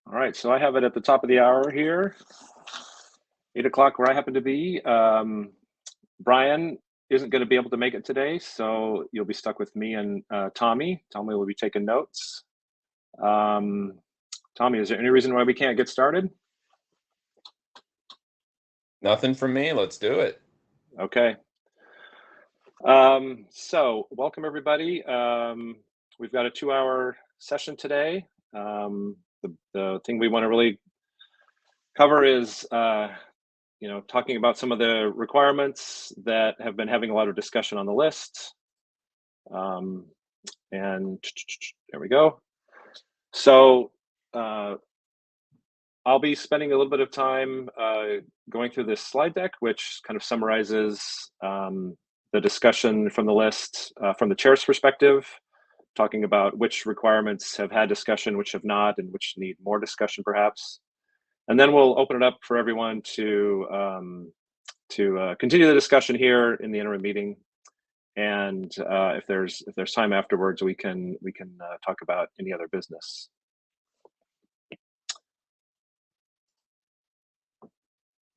All right, so I have it at the top of the hour here, 8 o'clock where I happen to be. Brian isn't going to be able to make it today, so you'll be stuck with me and Tommy. Tommy will be taking notes. Tommy, is there any reason why we can't get started? Nothing from me. Let's do it. Okay. So welcome everybody. We've got a 2-hour session today. The thing we want to really cover is talking about some of the requirements that have been having a lot of discussion on the list. And there we go. So I'll be spending a little bit of time going through this slide deck, which kind of summarizes the discussion from the list from the chair's perspective, talking about which requirements have had discussion, which have not, and which need more discussion perhaps. And then we'll open it up for everyone to continue the discussion here in the interim meeting. And if there's time afterwards, we can talk about any other business.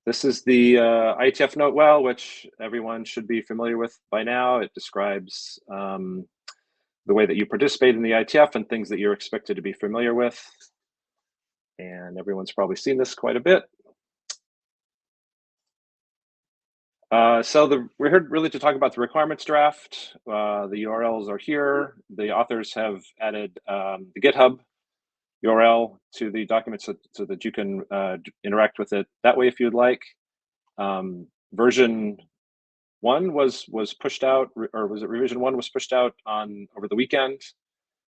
This is the IETF note well, which everyone should be familiar with by now. It describes the way that you participate in the IETF and things that you're expected to be familiar with. And everyone's probably seen this quite a bit. So we're here really to talk about the requirements draft. The URLs are here. The authors have added the GitHub URL to the document so that you can interact with it that way if you'd like. Version 1 was pushed out, or was it revision 1 was pushed out over the weekend,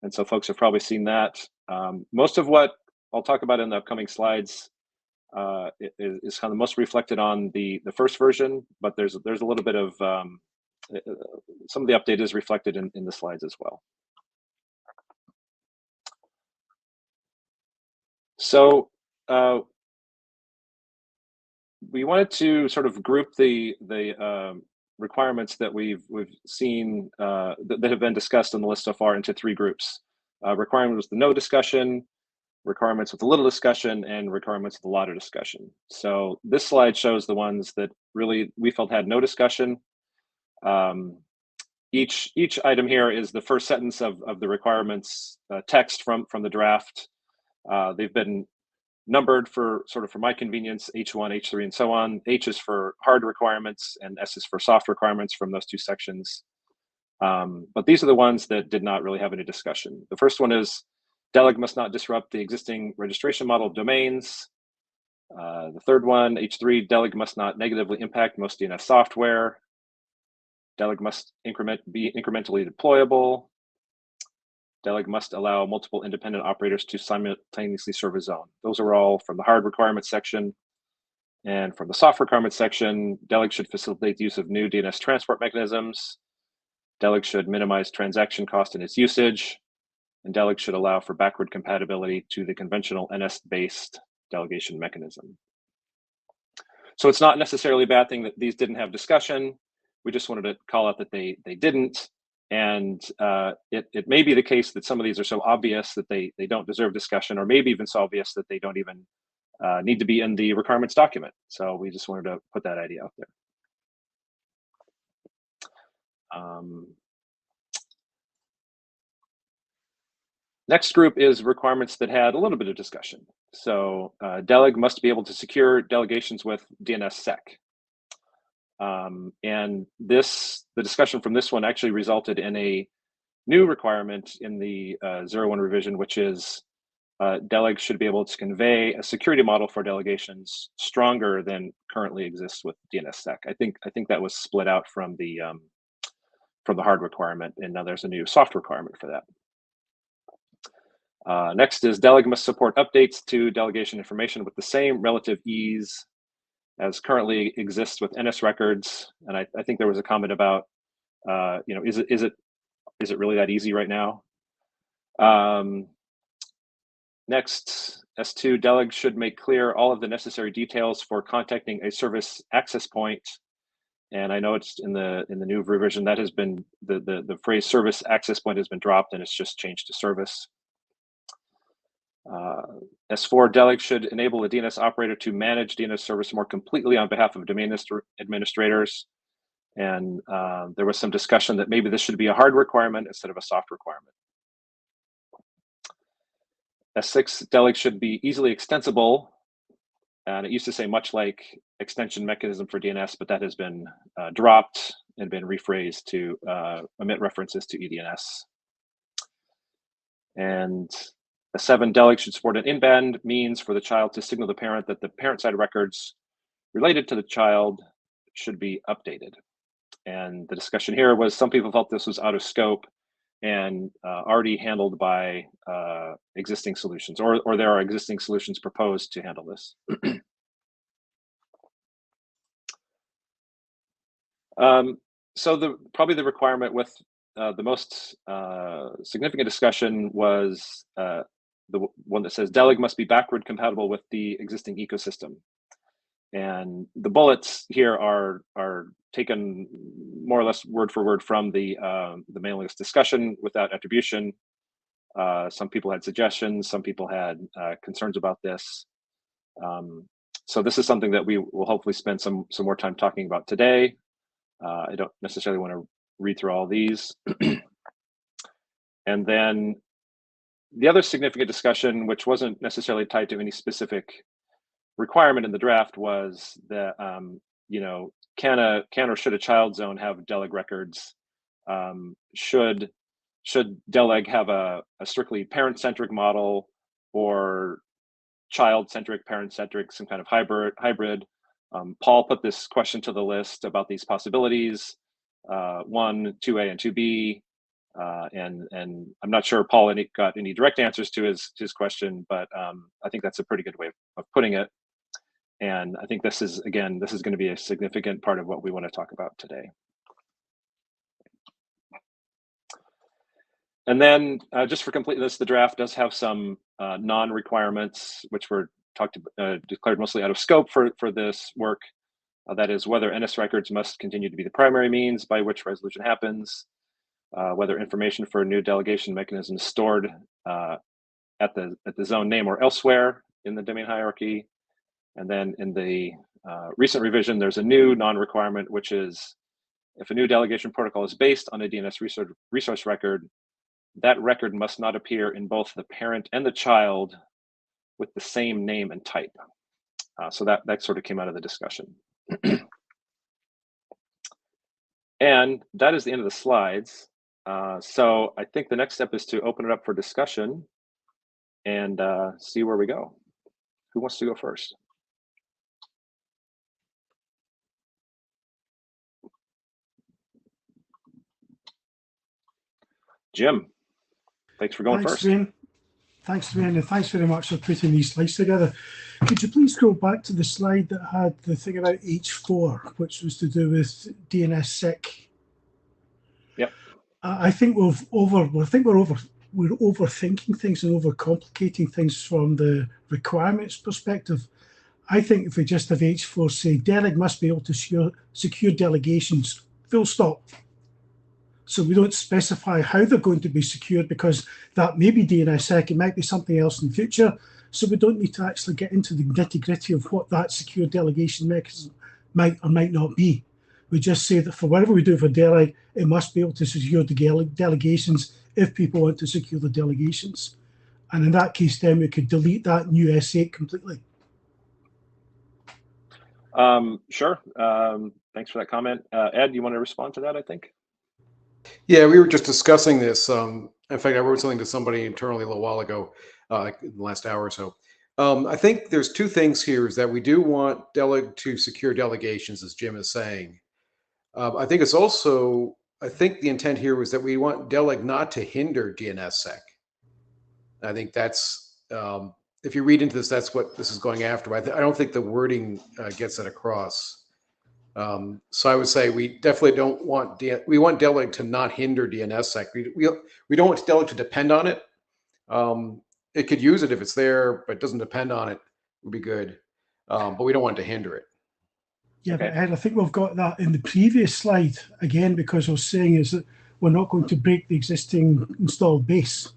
and so folks have probably seen that. Most of what I'll talk about in the upcoming slides is kind of most reflected on the first version, but there's a little bit of some of the update is reflected in the slides as well. So we wanted to sort of group the requirements that we've seen that have been discussed on the list so far into 3 groups. Requirements with no discussion, requirements with a little discussion, and requirements with a lot of discussion. So this slide shows the ones that really we felt had no discussion. Each item here is the first sentence of the requirements text from the draft. They've been numbered for my convenience, H1, H3, and so on. H is for hard requirements, and S is for soft requirements from those 2 sections. But these are the ones that did not really have any discussion. The first one is DELEG must not disrupt the existing registration model of domains. The third one, H3, DELEG must not negatively impact most DNS software. DELEG must be incrementally deployable. DELEG must allow multiple independent operators to simultaneously serve a zone. Those are all from the hard requirements section. And from the soft requirements section, DELEG should facilitate the use of new DNS transport mechanisms. DELEG should minimize transaction cost in its usage. And DELEG should allow for backward compatibility to the conventional NS-based delegation mechanism. So it's not necessarily a bad thing that these didn't have discussion. We just wanted to call out that they didn't. And it may be the case that some of these are so obvious that they don't deserve discussion, or maybe even so obvious that they don't even need to be in the requirements document. So we just wanted to put that idea out there. Next group is requirements that had a little bit of discussion. So DELEG must be able to secure delegations with DNSSEC. And the discussion from this one actually resulted in a new requirement in the 01 revision, which is DELEG should be able to convey a security model for delegations stronger than currently exists with DNSSEC. I think that was split out from the hard requirement, and now there's a new soft requirement for that. Next is DELEG must support updates to delegation information with the same relative ease as currently exists with NS records. And I think there was a comment about, is it really that easy right now? Next, S2, DELEG should make clear all of the necessary details for contacting a service access point. And I know it's in the new revision that has been the phrase service access point has been dropped, and it's just changed to service. S4, DELEG should enable the DNS operator to manage DNS service more completely on behalf of domain administrators. And there was some discussion that maybe this should be a hard requirement instead of a soft requirement. S6, DELEG should be easily extensible. And it used to say much like extension mechanism for DNS, but that has been dropped and been rephrased to omit references to eDNS. And S7, DELEG should support an in-band means for the child to signal the parent that the parent-side records related to the child should be updated. And the discussion here was some people felt this was out of scope and already handled by existing solutions, or there are existing solutions proposed to handle this. So probably the requirement with the most significant discussion was the one that says DELEG must be backward compatible with the existing ecosystem. And the bullets here are taken more or less word for word from the mailing list discussion without attribution. Some people had suggestions, some people had concerns about this. So this is something that we will hopefully spend some more time talking about today. I don't necessarily want to read through all these. And then the other significant discussion, which wasn't necessarily tied to any specific requirement in the draft, was that can or should a child zone have DELEG records? Should DELEG have a strictly parent-centric model, or child-centric, parent-centric, some kind of hybrid? Paul put this question to the list about these possibilities, 1, 2A, and 2B. And I'm not sure Paul got any direct answers to his question, but I think that's a pretty good way of putting it. And I think this is going to be a significant part of what we want to talk about today. And then just for completeness, the draft does have some non-requirements, which were declared mostly out of scope for this work. That is, whether NS records must continue to be the primary means by which resolution happens, whether information for a new delegation mechanism is stored at the zone name or elsewhere in the domain hierarchy. And then in the recent revision, there's a new non-requirement, which is if a new delegation protocol is based on a DNS resource record, that record must not appear in both the parent and the child with the same name and type. So that sort of came out of the discussion. And that is the end of the slides. So I think the next step is to open it up for discussion and see where we go. Who wants to go first? Jim, thanks for going first. Thanks, Dwayne, and thanks very much for putting these slides together. Could you please go back to the slide that had the thing about H4, which was to do with DNSSEC? Yep. I think we're overthinking things and overcomplicating things from the requirements perspective. I think if we just have H4 say DELEG must be able to secure delegations, full stop. So we don't specify how they're going to be secured, because that may be DNSSEC, it might be something else in the future. So we don't need to actually get into the nitty-gritty of what that secure delegation mechanism might or might not be. We just say that for whatever we do for DELEG, it must be able to secure the delegations if people want to secure the delegations. And in that case, then we could delete that new S8 completely. Sure. Thanks for that comment. Ed, you want to respond to that, I think? Yeah, we were just discussing this. In fact, I wrote something to somebody internally a little while ago, like in the last hour or so. I think there's two things here, is that we do want DELEG to secure delegations, as Jim is saying. I think it's also, I think the intent here was that we want DELEG not to hinder DNSSEC. I think that's, if you read into this, that's what this is going after. I don't think the wording gets that across. So I would say we definitely don't want, we want DELEG to not hinder DNSSEC. We don't want DELEG to depend on it. It could use it if it's there, but doesn't depend on it, would be good. But we don't want to hinder it. Yeah, okay. But Ed, I think we've got that in the previous slide, again, because I was saying is that we're not going to break the existing installed base.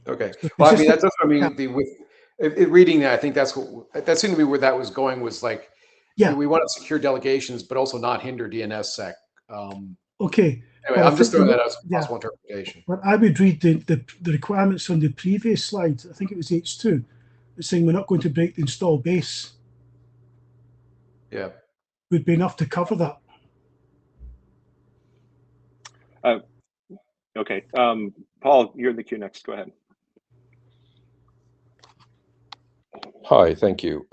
Okay. So Well, I it's mean, just that's what I mean. Reading that, I think that seemed to be where that was going. Was like, yeah. we want to secure delegations, but also not hinder DNSSEC. Okay. Anyway, Well, I I'm just think throwing that out as a yeah. possible interpretation. But I would read the requirements on the previous slide. I think it was H2. It's saying we're not going to break the install base. Yeah. Would be enough to cover that. Okay. Paul, you're in the queue next. Go ahead. Hi, thank you.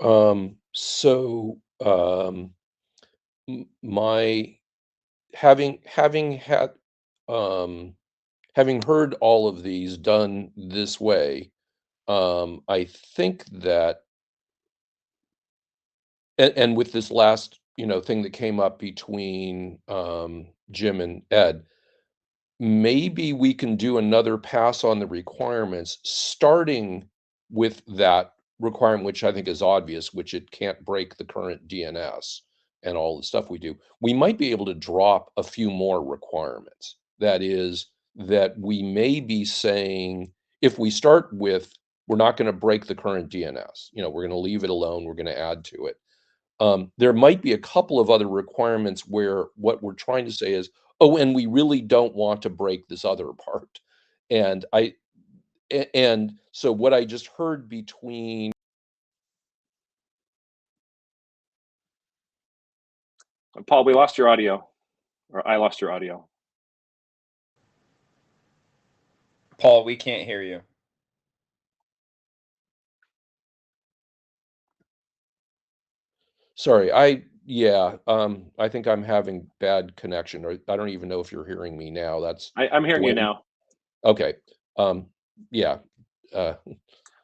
My having heard all of these done this way, I think that, and with this last thing that came up between Jim and Ed, maybe we can do another pass on the requirements, starting with that requirement, which I think is obvious, which it can't break the current DNS and all the stuff we do. We might be able to drop a few more requirements. That is, that we may be saying, if we start with, we're not going to break the current DNS, we're going to leave it alone, we're going to add to it. There might be a couple of other requirements where what we're trying to say is, oh, and we really don't want to break this other part. And so what I just heard between. Paul, we lost your audio, or I lost your audio. Paul, we can't hear you. Sorry, I think I'm having bad connection, or I don't even know if you're hearing me now. I'm hearing you now. Okay. Yeah.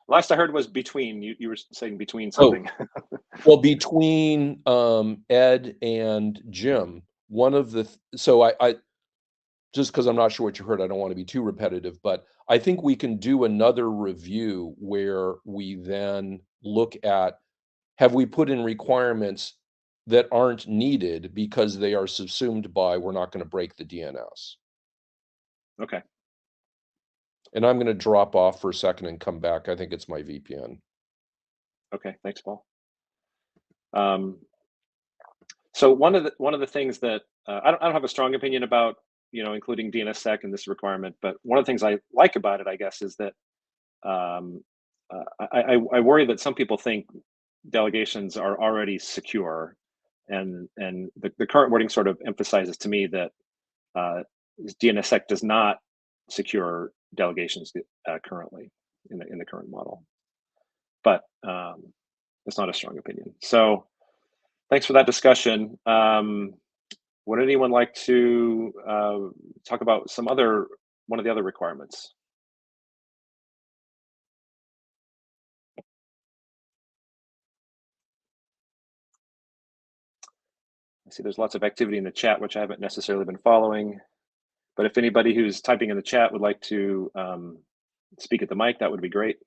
Last I heard was between. You were saying between something. Well, between Ed and Jim, one of the so I just because I'm not sure what you heard, I don't want to be too repetitive, but I think we can do another review where we then look at, have we put in requirements that aren't needed because they are subsumed by, we're not going to break the DNS. Okay. And I'm going to drop off for a second and come back. I think it's my VPN. Okay, thanks, Paul. So one of the things that I don't have a strong opinion about, including DNSSEC in this requirement, but one of the things I like about it, I guess, is that I worry that some people think delegations are already secure, and the current wording sort of emphasizes to me that DNSSEC does not secure delegations currently in the current model, but it's not a strong opinion. So thanks for that discussion. Would anyone like to talk about one of the other requirements? I see there's lots of activity in the chat, which I haven't necessarily been following. But if anybody who's typing in the chat would like to speak at the mic, that would be great.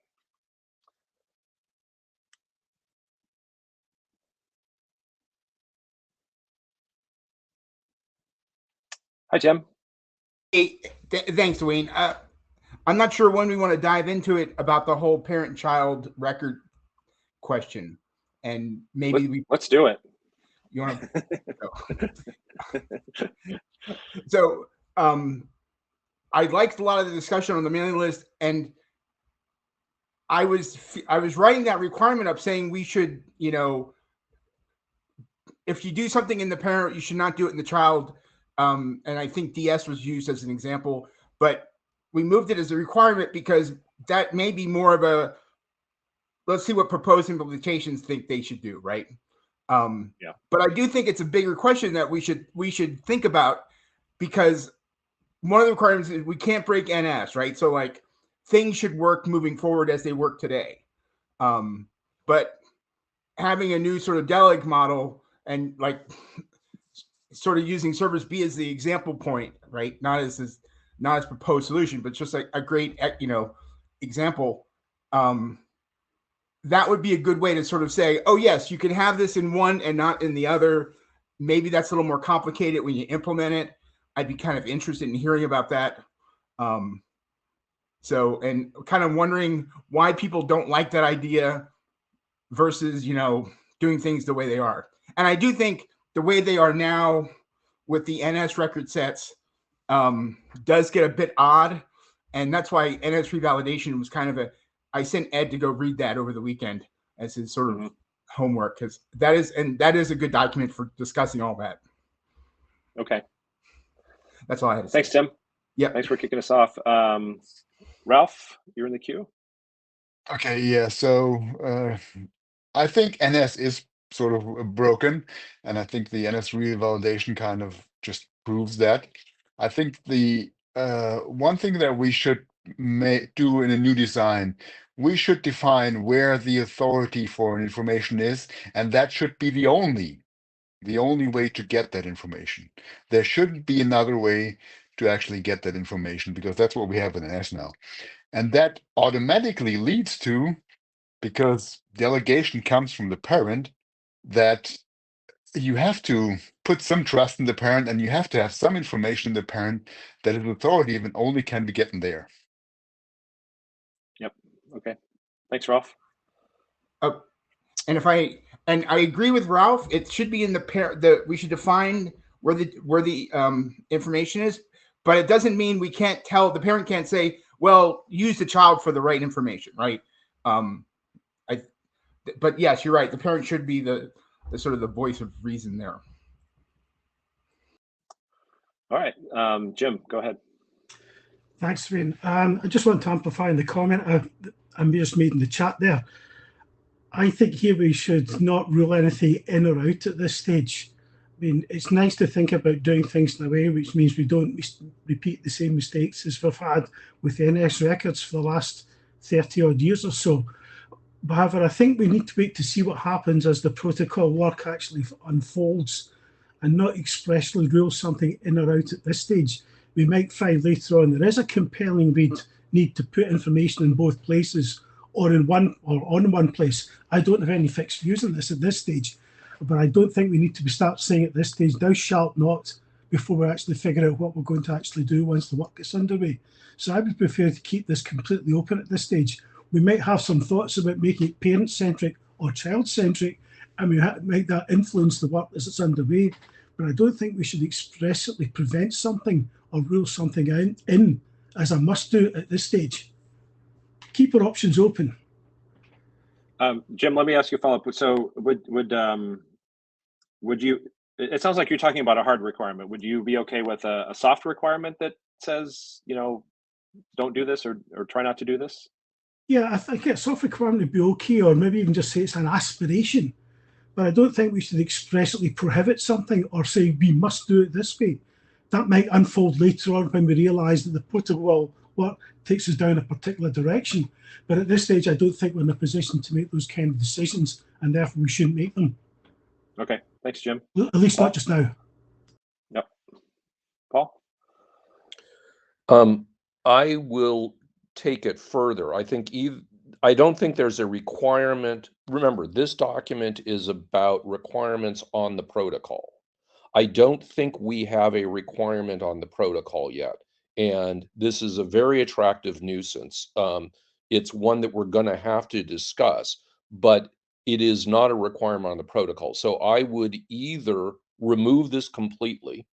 Hi, Jim. Hey, thanks, Wayne. I'm not sure when we want to dive into it about the whole parent-child record question, and maybe let's do it. You want to? So, I liked a lot of the discussion on the mailing list, and I was writing that requirement up, saying we should, if you do something in the parent, you should not do it in the child. And I think DS was used as an example, but we moved it as a requirement because that may be more of a, let's see what proposed implementations think they should do, right? Yeah. But I do think it's a bigger question that we should think about, because one of the requirements is we can't break NS, right? So like things should work moving forward as they work today. But having a new sort of DELEG model and like sort of using service B as the example point, right? Not as proposed solution, but just like a great, example. That would be a good way to sort of say, oh yes, you can have this in one and not in the other. Maybe that's a little more complicated when you implement it. I'd be kind of interested in hearing about that. So, and kind of wondering why people don't like that idea versus, doing things the way they are. And I do think the way they are now with the NS record sets does get a bit odd. And that's why NS revalidation was kind of I sent Ed to go read that over the weekend as his sort of homework, because that is a good document for discussing all that. Okay. That's all I had to say. Thanks, Tim. Yeah. Thanks for kicking us off. Ralph, you're in the queue. Okay, yeah. So I think NS is sort of broken, and I think the NS revalidation kind of just proves that. I think the one thing that we should do in a new design, we should define where the authority for information is, and that should be the only way to get that information. There shouldn't be another way to actually get that information, because that's what we have in NS now. And that automatically leads to, because delegation comes from the parent, that you have to put some trust in the parent, and you have to have some information in the parent that is authoritative and only can be gotten there. Yep. Okay. Thanks, Ralph. And I agree with Ralph, it should be in we should define where the information is, but it doesn't mean we can't tell, the parent can't say, well, use the child for the right information, right? But yes, you're right. The parent should be the sort of the voice of reason there. All right. Jim, go ahead. Thanks, Wayne. I just want to amplify the comment I just made in the chat there. I think here we should not rule anything in or out at this stage. I mean, it's nice to think about doing things in a way which means we don't repeat the same mistakes as we've had with NS records for the last 30 odd years or so. However, I think we need to wait to see what happens as the protocol work actually unfolds, and not expressly rule something in or out at this stage. We might find later on there is a compelling need to put information in both places, or on one place. I don't have any fixed views on this at this stage, but I don't think we need to start saying at this stage, thou shalt not, before we actually figure out what we're going to actually do once the work gets underway. So I would prefer to keep this completely open at this stage. We might have some thoughts about making it parent-centric or child-centric, and we might that influence the work as it's underway, but I don't think we should expressly prevent something or rule something in as a must-do at this stage. Keep our options open. Jim, let me ask you a follow-up. So would you, it sounds like you're talking about a hard requirement. Would you be okay with a soft requirement that says, don't do this or try not to do this? Yeah, I think a soft requirement would be okay, or maybe even just say it's an aspiration. But I don't think we should expressly prohibit something or say we must do it this way. That might unfold later on when we realise that the protocol work takes us down a particular direction. But at this stage, I don't think we're in a position to make those kind of decisions, and therefore we shouldn't make them. Okay, thanks, Jim. At least not just now. Yep. Paul? I will take it further. I don't think there's a requirement. Remember, this document is about requirements on the protocol. I don't think we have a requirement on the protocol yet. And this is a very attractive nuisance. It's one that we're going to have to discuss, but it is not a requirement on the protocol. So I would either remove this completely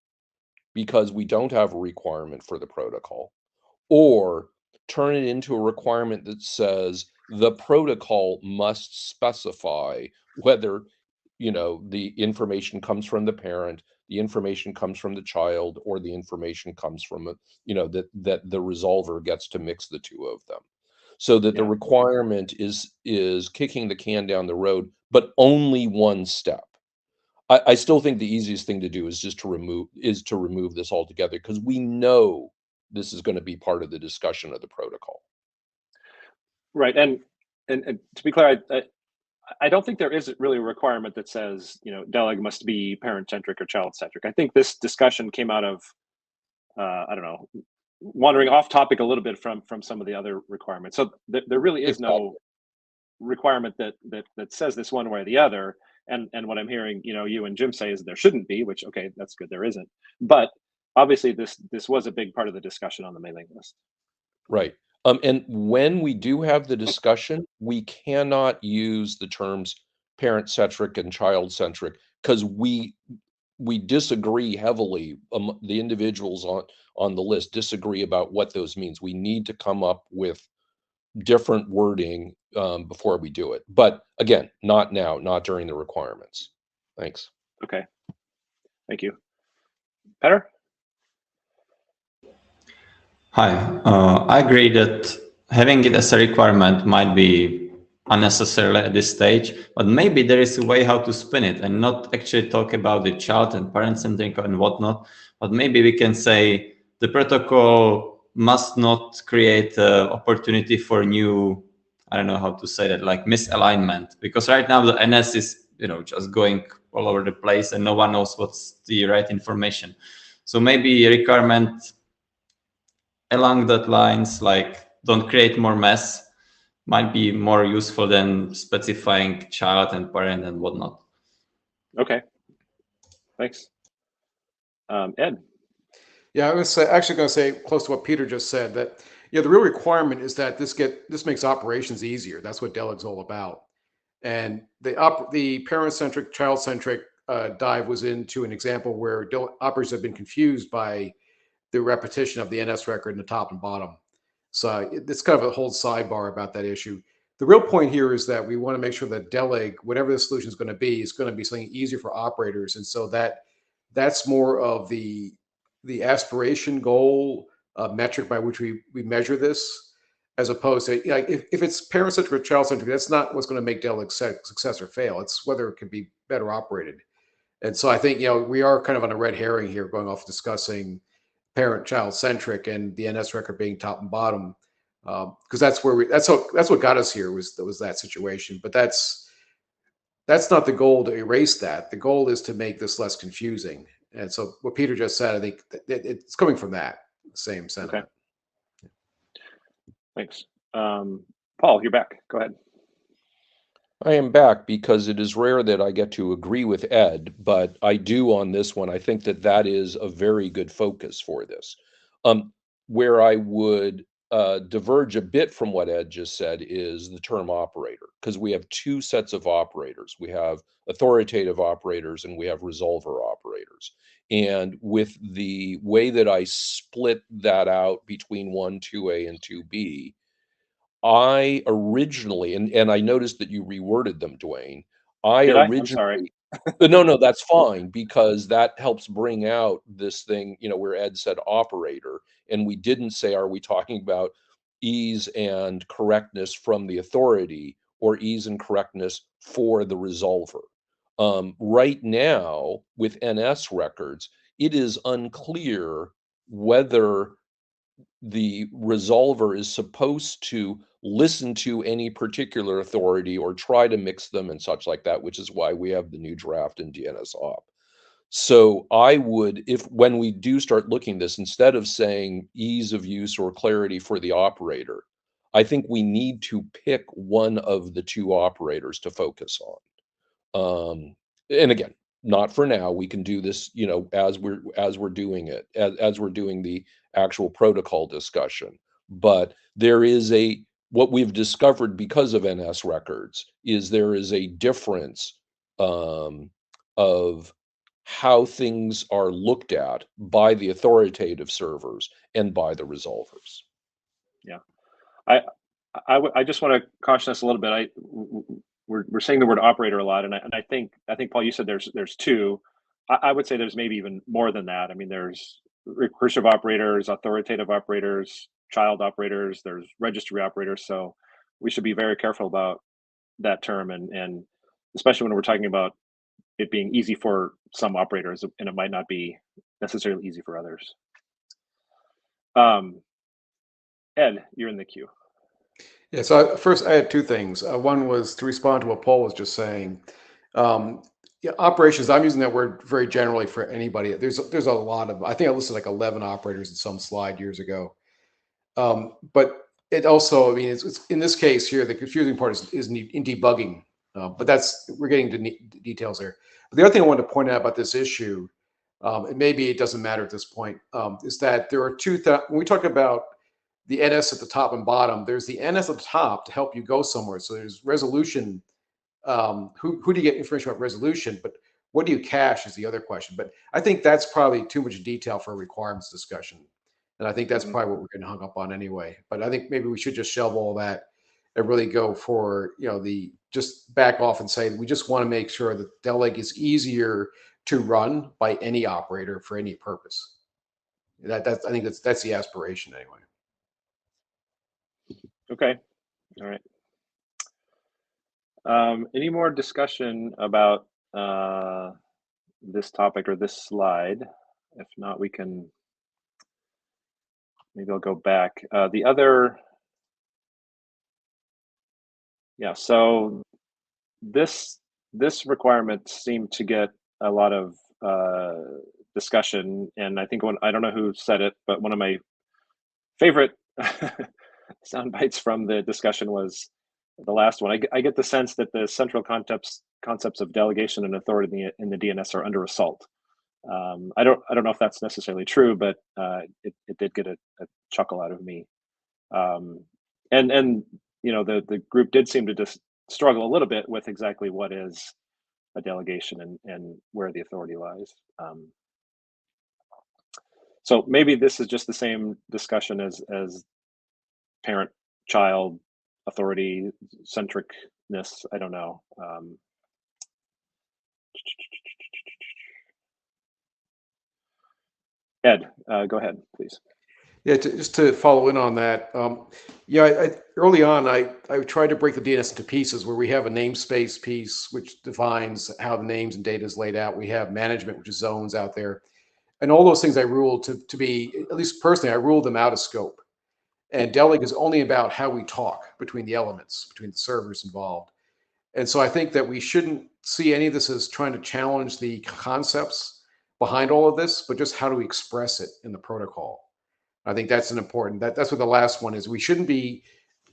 because we don't have a requirement for the protocol, or turn it into a requirement that says the protocol must specify whether, the information comes from the parent, the information comes from the child, or the information comes from, that the resolver gets to mix the two of them. So that the requirement is kicking the can down the road, but only one step. I still think the easiest thing to do is just to remove this altogether, because we know this is going to be part of the discussion of the protocol. Right, and to be clear, I don't think there is really a requirement that says, DELEG must be parent-centric or child-centric. I think this discussion came out of, I don't know, wandering off topic a little bit from some of the other requirements. So there really is no requirement that says this one way or the other. And what I'm hearing, you and Jim say is there shouldn't be, which, okay, that's good, there isn't. But obviously this was a big part of the discussion on the mailing list. Right. And when we do have the discussion, we cannot use the terms parent-centric and child-centric because we disagree heavily. The individuals on the list disagree about what those means. We need to come up with different wording before we do it. But again, not now, not during the requirements. Thanks. Okay. Thank you. Petter? Hi, I agree that having it as a requirement might be unnecessary at this stage, but maybe there is a way how to spin it and not actually talk about the child and parent-centric and whatnot, but maybe we can say the protocol must not create an opportunity for new, I don't know how to say that, like misalignment, because right now the NS is, just going all over the place and no one knows what's the right information. So maybe a requirement along that lines, like don't create more mess, might be more useful than specifying child and parent and whatnot. Okay. Thanks. Ed? Yeah, I was actually going to say close to what Peter just said, that the real requirement is that this makes operations easier. That's what DELEG's all about. And the parent-centric, child-centric dive was into an example where operators have been confused by the repetition of the NS record in the top and bottom. So it's kind of a whole sidebar about that issue. The real point here is that we want to make sure that DELEG, whatever the solution is going to be something easier for operators. And so that's more of the aspiration goal metric by which we measure this, as opposed to if it's parent-centric or child-centric, that's not what's going to make DELEG success or fail. It's whether it can be better operated. And so I think we are kind of on a red herring here, going off discussing parent-child centric and the NS record being top and bottom, because that's what got us here was that situation. But that's not the goal to erase that. The goal is to make this less confusing. And so what Peter just said, I think it's coming from that same sentiment. Okay. Thanks. Paul, you're back. Go ahead. I am back because it is rare that I get to agree with Ed, but I do on this one. I think that is a very good focus for this. Where I would diverge a bit from what Ed just said is the term operator, because we have two sets of operators. We have authoritative operators and we have resolver operators. And with the way that I split that out between 1, 2A, and 2B, I originally, and I noticed that you reworded them, Dwayne. Did I? I'm sorry. No, that's fine, because that helps bring out this thing, where Ed said operator, and we didn't say, are we talking about ease and correctness from the authority or ease and correctness for the resolver? Right now, with NS records, it is unclear whether the resolver is supposed to listen to any particular authority or try to mix them and such like that, which is why we have the new draft in DNS op. So I would, when we do start looking this, instead of saying ease of use or clarity for the operator, I think we need to pick one of the two operators to focus on. And again, not for now. We can do this, as we're doing it, as we're doing the actual protocol discussion. But there is what we've discovered because of NS records is there is a difference of how things are looked at by the authoritative servers and by the resolvers. Yeah, I just want to caution us a little bit. We're saying the word operator a lot, and I think Paul, you said there's two. I would say there's maybe even more than that. I mean, there's recursive operators, authoritative operators, child operators, there's registry operators. So we should be very careful about that term, and especially when we're talking about it being easy for some operators and it might not be necessarily easy for others. Ed, you're in the queue. Yeah, so first I had two things. One was to respond to what Paul was just saying. Operations, I'm using that word very generally for anybody. There's a lot of, I think I listed like 11 operators in some slide years ago. But it also, I mean, it's in this case here, the confusing part is in debugging. But we're getting to details there. But the other thing I wanted to point out about this issue, and maybe it doesn't matter at this point, is that there are when we talk about the NS at the top and bottom. There's the NS at the top to help you go somewhere. So there's resolution. Who do you get information about resolution? But what do you cache is the other question. But I think that's probably too much detail for a requirements discussion. And I think that's probably what we're getting hung up on anyway. But I think maybe we should just shelve all that and really go for, just back off and say, we just want to make sure that DELEG is easier to run by any operator for any purpose. I think that's the aspiration anyway. Okay, all right. Any more discussion about this topic or this slide? If not, we can, maybe I'll go back. The other, yeah, so this requirement seemed to get a lot of discussion, and I think I don't know who said it, but one of my favorite sound bites from the discussion was the last one. I get the sense that the central concepts of delegation and authority in the DNS are under assault. I don't know if that's necessarily true, but it did get a chuckle out of me. And the group did seem to just struggle a little bit with exactly what is a delegation and where the authority lies. So maybe this is just the same discussion as parent-child authority centricness. I don't know. Ed, go ahead, please. Yeah, just to follow in on that. Early on, I tried to break the DNS into pieces where we have a namespace piece, which defines how the names and data is laid out. We have management, which is zones out there. And all those things I ruled to be, at least personally, I ruled them out of scope. And DELEG is only about how we talk between the elements, between the servers involved. And so I think that we shouldn't see any of this as trying to challenge the concepts behind all of this, but just how do we express it in the protocol. I think that's an important, that's what the last one is. We shouldn't be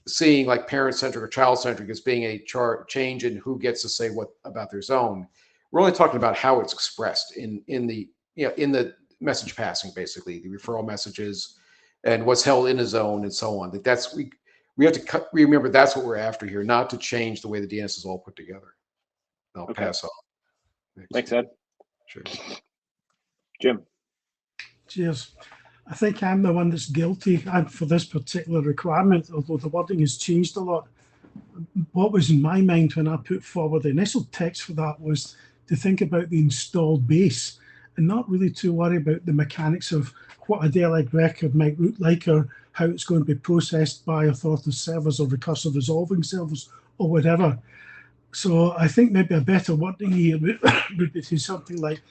seeing like parent-centric or child-centric as being a change in who gets to say what about their zone. We're only talking about how it's expressed in the message passing, basically, the referral messages and what's held in a zone and so on. That's we have to remember that's what we're after here, not to change the way the DNS is all put together. I'll pass on. Thanks, Ed. Sure. Jim. Cheers. I think I'm the one that's guilty for this particular requirement, although the wording has changed a lot. What was in my mind when I put forward the initial text for that was to think about the installed base and not really to worry about the mechanics of what a DELEG record might look like or how it's going to be processed by authoritative servers or recursive resolving servers or whatever. So I think maybe a better wording here would be something like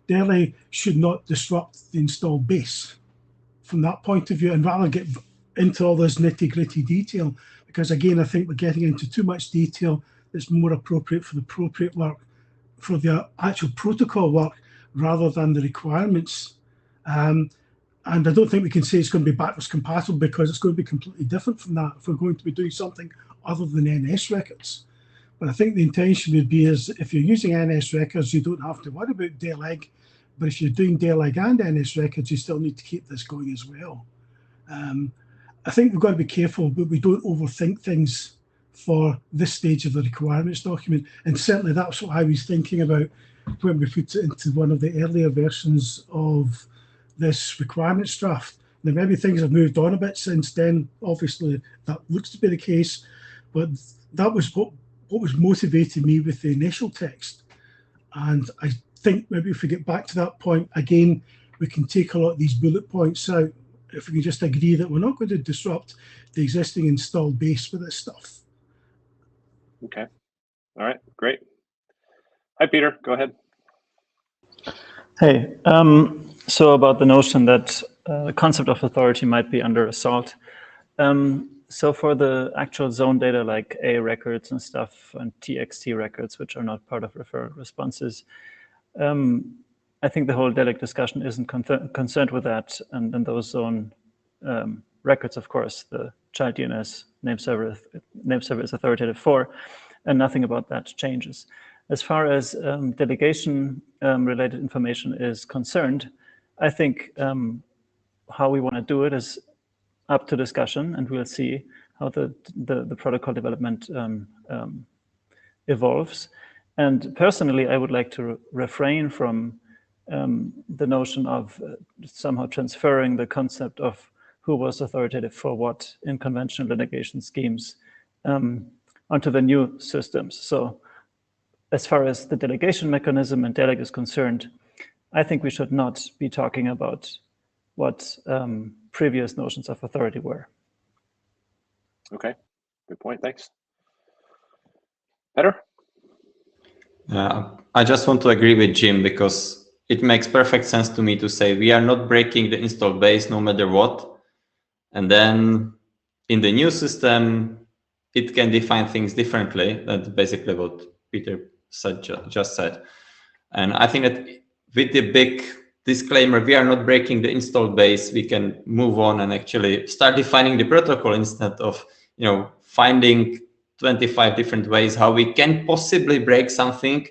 DELEG should not disrupt the installed base from that point of view, and rather get into all this nitty-gritty detail, because again, I think we're getting into too much detail that's more appropriate for the appropriate work, for the actual protocol work, rather than the requirements. And I don't think we can say it's going to be backwards compatible, because it's going to be completely different from that if we're going to be doing something other than NS records. But I think the intention would be is if you're using NS records, you don't have to worry about DELEG. But if you're doing DELEG and NS records, you still need to keep this going as well. I think we've got to be careful, but we don't overthink things for this stage of the requirements document. And certainly that's what I was thinking about when we put it into one of the earlier versions of this requirements draft. Now, maybe things have moved on a bit since then. Obviously, that looks to be the case. But that was what was motivating me with the initial text. And I think maybe if we get back to that point again, we can take a lot of these bullet points out if we can just agree that we're not going to disrupt the existing installed base with this stuff. Okay. All right, great. Hi, Peter, go ahead. Hey, so about the notion that the concept of authority might be under assault. So for the actual zone data like A records and stuff and TXT records, which are not part of referral responses, I think the whole DELEG discussion isn't concerned with that. And those zone records, of course, the child DNS name server is authoritative for, and nothing about that changes. As far as delegation related information is concerned, I think how we want to do it is up to discussion, and we'll see how the protocol development evolves. And personally, I would like to refrain from the notion of somehow transferring the concept of who was authoritative for what in conventional litigation schemes onto the new systems. So as far as the delegation mechanism and DELEG is concerned, I think we should not be talking about what previous notions of authority were. Okay, good point, thanks. Peter? I just want to agree with Jim, because it makes perfect sense to me to say we are not breaking the install base no matter what. And then in the new system, it can define things differently. That's basically what Peter just said. And I think that with the big disclaimer, we are not breaking the install base, we can move on and actually start defining the protocol instead of, finding 25 different ways how we can possibly break something.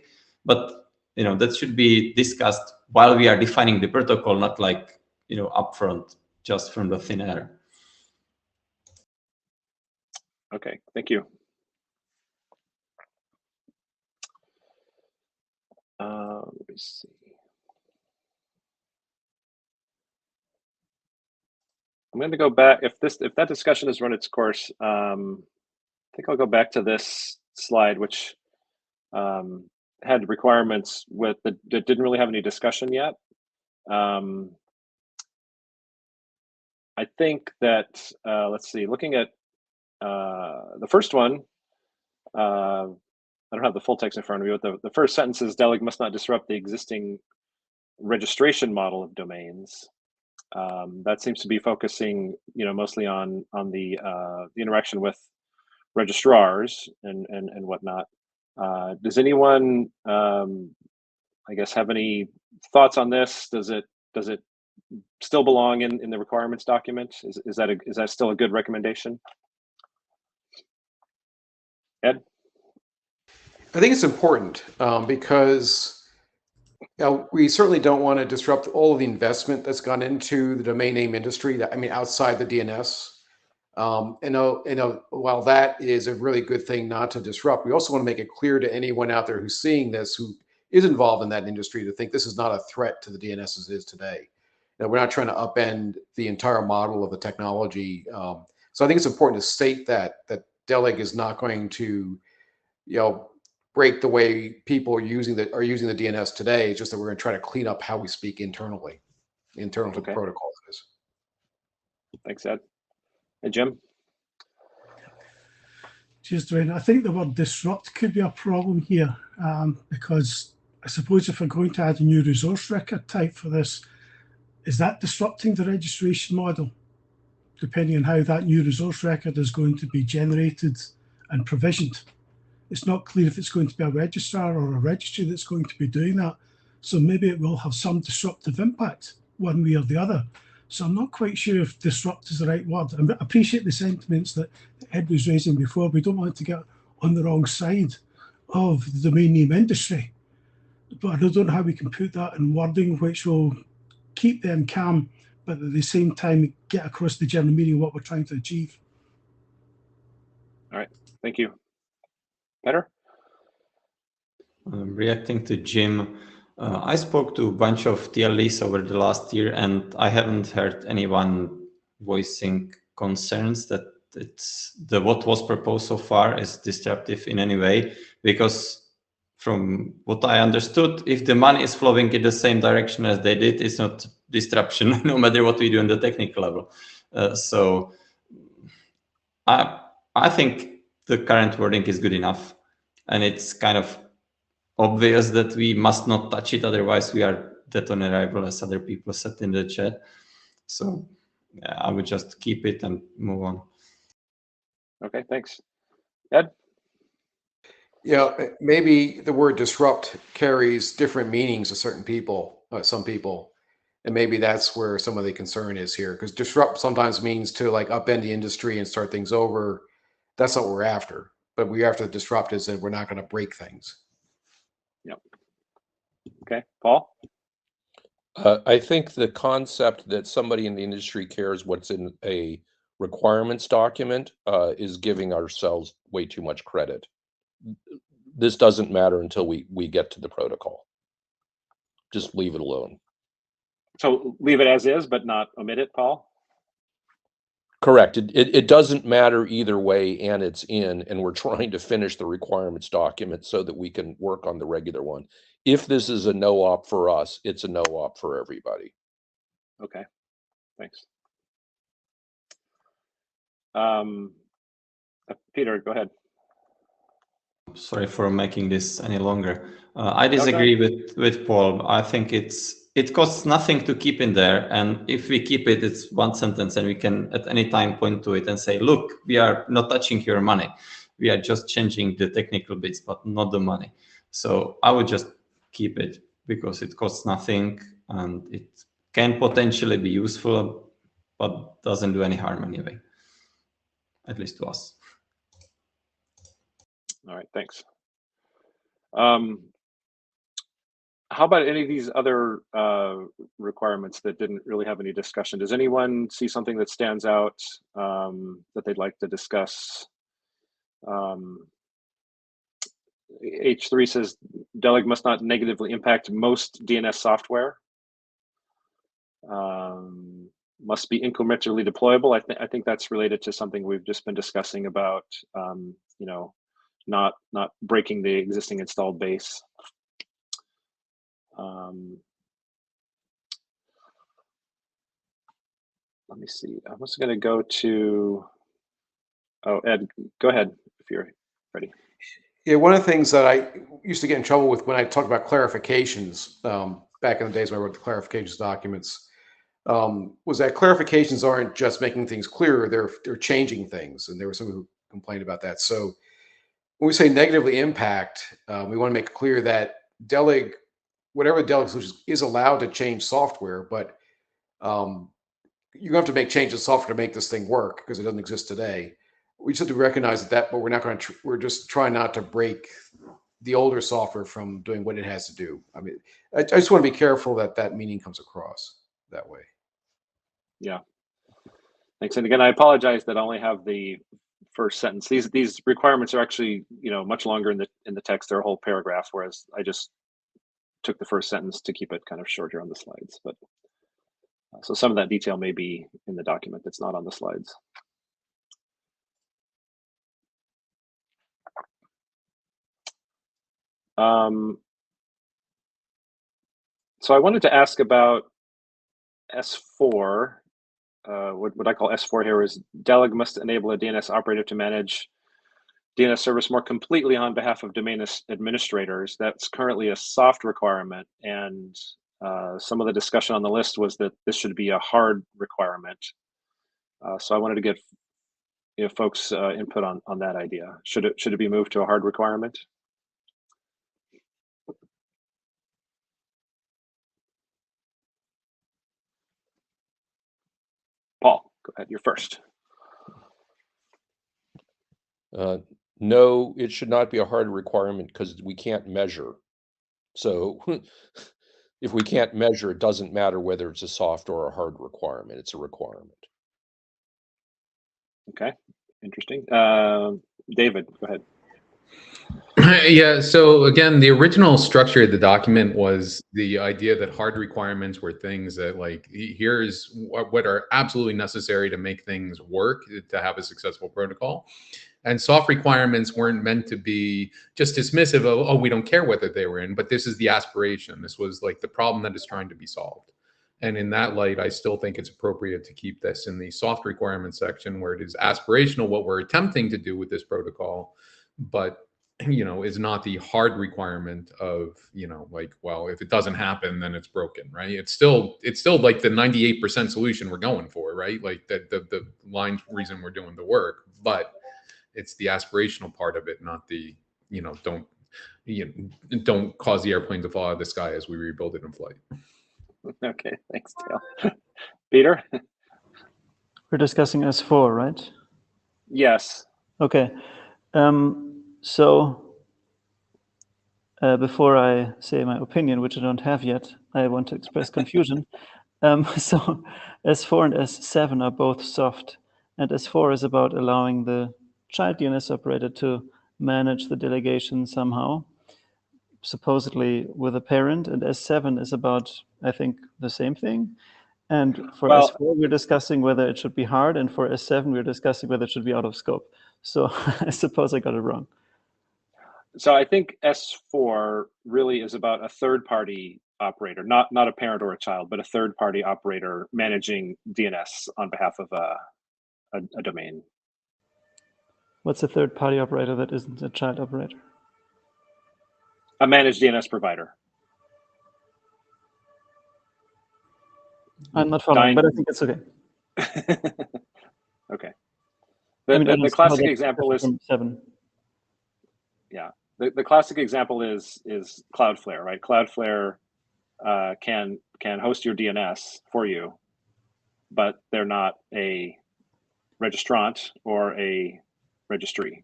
But, that should be discussed while we are defining the protocol, not like, upfront, just from the thin air. Okay, thank you. Let me see. I'm going to go back. If that discussion has run its course, I think I'll go back to this slide, which had requirements that didn't really have any discussion yet. I think that let's see. Looking at the first one, I don't have the full text in front of me, but the first sentence is DELEG must not disrupt the existing registration model of domains. That seems to be focusing, mostly on the interaction with registrars and whatnot. Does anyone, I guess, have any thoughts on this? Does it still belong in the requirements document? Is that still a good recommendation? Ed? I think it's important because we certainly don't want to disrupt all of the investment that's gone into the domain name industry. Outside the DNS. While that is a really good thing not to disrupt, we also want to make it clear to anyone out there who's seeing this, who is involved in that industry, to think this is not a threat to the DNS as it is today. We're not trying to upend the entire model of the technology. So I think it's important to state that DELEG is not going to, break the way people are using the DNS today. It's just that we're going to try to clean up how we speak internally to the protocol. Thanks, Ed. And Jim? Cheers, Dwayne. I think the word disrupt could be a problem here because I suppose if we're going to add a new resource record type for this, is that disrupting the registration model? Depending on how that new resource record is going to be generated and provisioned. It's not clear if it's going to be a registrar or a registry that's going to be doing that. So maybe it will have some disruptive impact one way or the other. So I'm not quite sure if disrupt is the right word. I appreciate the sentiments that Ed was raising before. We don't want to get on the wrong side of the domain name industry. But I don't know how we can put that in wording which will keep them calm, but at the same time get across the general meaning of what we're trying to achieve. All right, thank you. Peter? Reacting to Jim, I spoke to a bunch of TLEs over the last year, and I haven't heard anyone voicing concerns that what was proposed so far is disruptive in any way, because from what I understood, if the money is flowing in the same direction as they did, it's not disruption, no matter what we do on the technical level. So I think the current wording is good enough, and it's kind of obvious that we must not touch it, otherwise we are dead on arrival, as other people said in the chat. So yeah, I would just keep it and move on. Okay, thanks. Ed? Yeah, maybe the word disrupt carries different meanings to certain people, some people. And maybe that's where some of the concern is here, because disrupt sometimes means to like upend the industry and start things over. That's not what we're after. But we're after the disrupt is that we're not going to break things. Yep. Okay, Paul? I think the concept that somebody in the industry cares what's in a requirements document is giving ourselves way too much credit. This doesn't matter until we get to the protocol. Just leave it alone. So leave it as is, but not omit it, Paul? Correct. It doesn't matter either way, and it's in, and we're trying to finish the requirements document so that we can work on the regular one. If this is a no-op for us, it's a no-op for everybody. Okay, thanks. Peter, go ahead. Sorry for making this any longer. I disagree with Paul. I think it costs nothing to keep in there, and if we keep it, it's one sentence, and we can at any time point to it and say, look, we are not touching your money. We are just changing the technical bits, but not the money. So I would just keep it because it costs nothing, and it can potentially be useful, but doesn't do any harm anyway, at least to us. All right, thanks. How about any of these other requirements that didn't really have any discussion? Does anyone see something that stands out that they'd like to discuss? H3 says DELEG must not negatively impact most DNS software. Must be incrementally deployable. I think that's related to something we've just been discussing about, you know, not breaking the existing installed base. Let me see. I'm just going to go to. Oh, Ed, go ahead if you're ready. Yeah, one of the things that I used to get in trouble with when I talked about clarifications back in the days when I wrote the clarifications documents was that clarifications aren't just making things clearer; they're changing things, and there were some who complained about that. So when we say negatively impact, we want to make clear that DELEG, whatever the DELEG solution is allowed to change software, but you have to make changes to software to make this thing work because it doesn't exist today. We just have to recognize that, but we're not going to. We're just trying not to break the older software from doing what it has to do. I mean, I just want to be careful that that meaning comes across that way. Yeah. Thanks. And again, I apologize that I only have the first sentence. These requirements are actually, you know, much longer in the text. They're a whole paragraph, whereas I just took the first sentence to keep it kind of short here on the slides. But so some of that detail may be in the document that's not on the slides. So I wanted to ask about S4. What I call S4 here is DELEG must enable a DNS operator to manage DNS service more completely on behalf of domain administrators. That's currently a soft requirement, and some of the discussion on the list was that this should be a hard requirement. So I wanted to get folks' input on that idea. Should it be moved to a hard requirement? Paul, go ahead. You're first. No, it should not be a hard requirement because we can't measure. So if we can't measure, it doesn't matter whether it's a soft or a hard requirement. It's a requirement. Okay, interesting. David, go ahead. Yeah, so again, the original structure of the document was the idea that hard requirements were things that, like, here's what are absolutely necessary to make things work, to have a successful protocol. And soft requirements weren't meant to be just dismissive of, oh, we don't care whether they were in, but this is the aspiration. This was like the problem that is trying to be solved. And in that light, I still think it's appropriate to keep this in the soft requirements section where it is aspirational what we're attempting to do with this protocol, but is not the hard requirement of, like, well, if it doesn't happen, then it's broken, right? It's still like the 98% solution we're going for, right? Like the line reason we're doing the work, but it's the aspirational part of it, not the, don't cause the airplane to fall out of the sky as we rebuild it in flight. Okay, thanks, Dale. Peter? We're discussing S4, right? Yes. Okay. So before I say my opinion, which I don't have yet, I want to express confusion. So S4 and S7 are both soft. And S4 is about allowing the child DNS operator to manage the delegation somehow, supposedly with a parent. And S7 is about, I think, the same thing. And for Well, S4, we're discussing whether it should be hard, and for S7, we're discussing whether it should be out of scope. So I suppose I got it wrong. so I think S4 really is about a third-party operator, not a parent or a child, but a third-party operator managing DNS on behalf of a domain. What's a third-party operator that isn't a child operator? A managed DNS provider. I'm not following, but I think it's okay. Okay. I mean, I The don't see how classic that's example different is, from 7. yeah, the classic example is Cloudflare, right? Cloudflare can host your DNS for you, but they're not a registrant or a registry.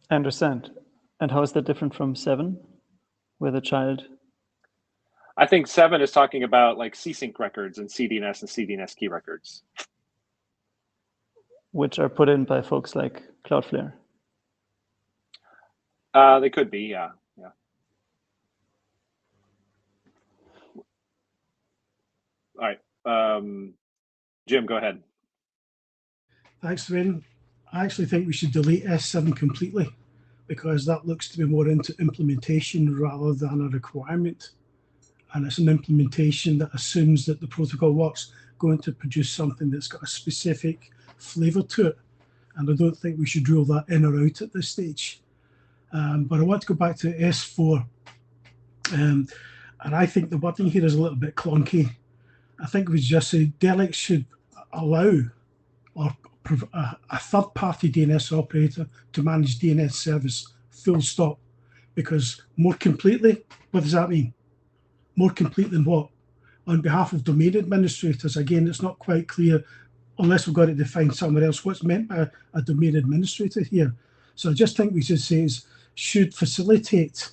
I understand. And how is that different from 7, where the child? I think 7 is talking about like C-sync records and CDNS and CDNS key records. Which are put in by folks like Cloudflare. They could be, yeah. All right, Jim, go ahead. Thanks, Sven. I actually think we should delete S7 completely because that looks to be more into implementation rather than a requirement. And it's an implementation that assumes that the protocol works, going to produce something that's got a specific flavor to it. And I don't think we should rule that in or out at this stage. But I want to go back to S4. And I think the wording here is a little bit clunky. I think we just say DELEG should allow or a third-party DNS operator to manage DNS service, full stop. Because more completely, what does that mean? More complete than what? On behalf of domain administrators, again, it's not quite clear, unless we've got to define somewhere else, what's meant by a domain administrator here. So I just think we should say is, should facilitate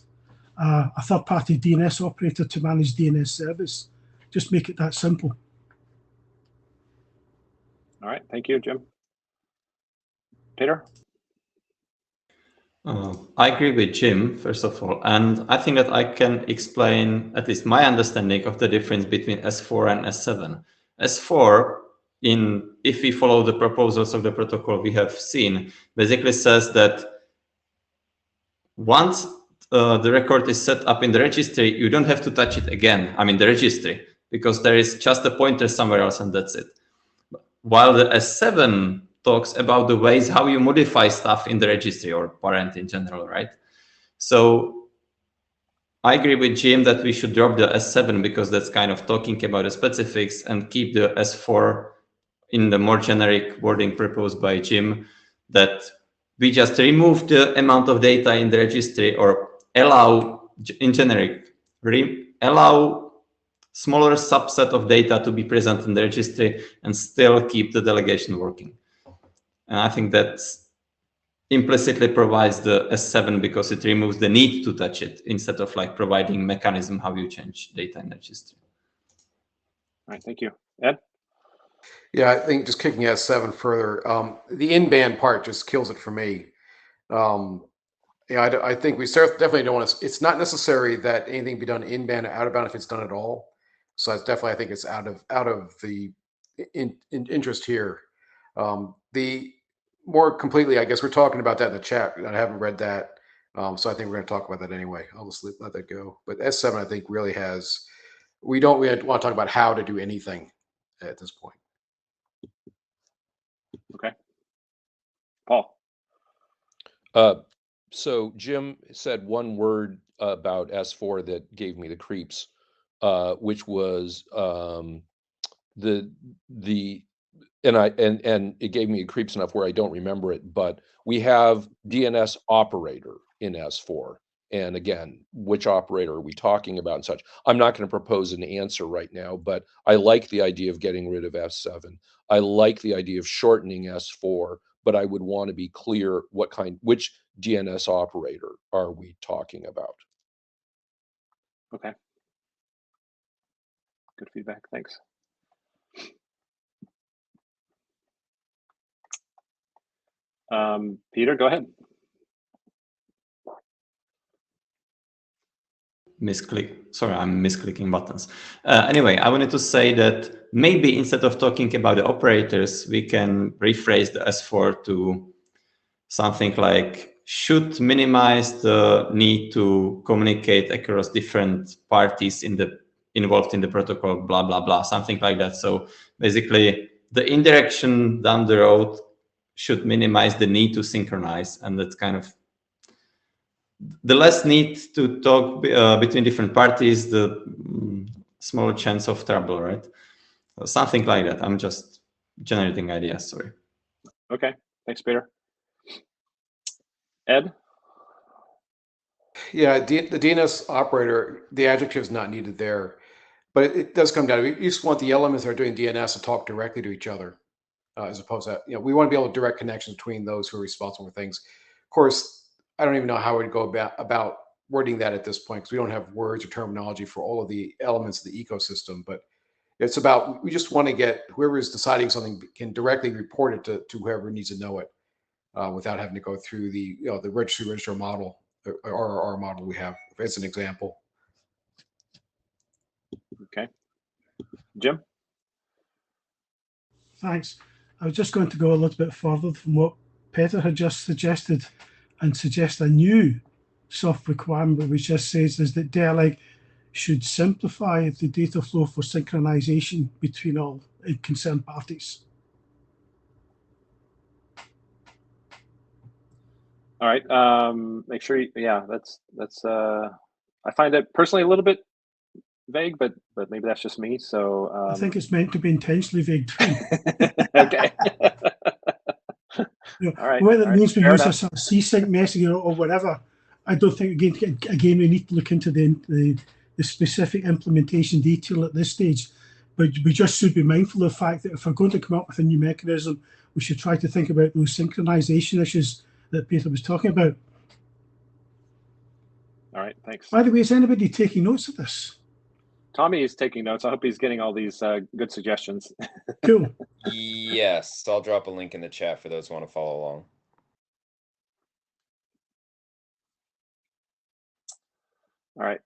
a third-party DNS operator to manage DNS service. Just make it that simple. All right, thank you, Jim. Peter? I agree with Jim, first of all, and I think that I can explain at least my understanding of the difference between S4 and S7. S4, if we follow the proposals of the protocol we have seen, basically says that once the record is set up in the registry, you don't have to touch it again, I mean the registry, because there is just a pointer somewhere else and that's it. While the S7 talks about the ways how you modify stuff in the registry or parent in general, right? So I agree with Jim that we should drop the S7 because that's kind of talking about the specifics and keep the S4 in the more generic wording proposed by Jim, that we just remove the amount of data in the registry or allow, in generic, allow smaller subset of data to be present in the registry and still keep the delegation working. And I think that implicitly provides the S7 because it removes the need to touch it instead of like providing mechanism how you change data in the registry. All right, thank you. Ed? Yeah, I think just kicking S7 further, the in-band part just kills it for me. Yeah, I think we definitely don't want to. It's not necessary that anything be done in-band or out-of-band if it's done at all. So that's definitely, I think it's out of the interest here. The more completely, I guess we're talking about that in the chat. I haven't read that, so I think we're going to talk about that anyway. I'll just let that go. But S7, I think, really has. We don't really want to talk about how to do anything at this point. Okay. Paul? So Jim said one word about S4 that gave me the creeps, which was and it gave me creeps enough where I don't remember it, but we have DNS operator in S4. And again, which operator are we talking about and such? I'm not going to propose an answer right now, but I like the idea of getting rid of S7. I like the idea of shortening S4, but I would want to be clear which DNS operator are we talking about? Okay. Good feedback, thanks. Peter, go ahead. Sorry, I'm misclicking buttons. Anyway, I wanted to say that maybe instead of talking about the operators, we can rephrase the S4 to something like should minimize the need to communicate across different parties involved in the protocol, blah, blah, blah, something like that. So basically the indirection down the road should minimize the need to synchronize, and that's kind of the less need to talk between different parties, the smaller chance of trouble, right? So something like that. I'm just generating ideas, sorry. Okay, thanks, Peter. Ed? Yeah, the DNS operator, the adjective is not needed there, but it does come down to, we just want the elements that are doing DNS to talk directly to each other, as opposed to, we want to be able to direct connections between those who are responsible for things. Of course, I don't even know how we'd go about wording that at this point, because we don't have words or terminology for all of the elements of the ecosystem, but it's about, we just want to get whoever is deciding something can directly report it to whoever needs to know it, without having to go through the the registrar model or our model we have as an example. Okay. Jim? Thanks. I was just going to go a little bit further from what Peter had just suggested and suggest a new soft requirement, which just says is that DELEG should simplify the data flow for synchronization between all concerned parties. All right. Make sure that's I find it personally a little bit vague, but maybe that's just me. So I think it's meant to be intentionally vague too. Okay. All right. Whether it means we use enough. a sort of C-sync messaging or whatever, I don't think, again, we need to look into the specific implementation detail at this stage. But we just should be mindful of the fact that if we're going to come up with a new mechanism, we should try to think about those synchronization issues that Peter was talking about. All right, thanks. By the way, is anybody taking notes of this? Tommy is taking notes. I hope he's getting all these good suggestions. Cool. Yes, I'll drop a link in the chat for those who want to follow along. All right.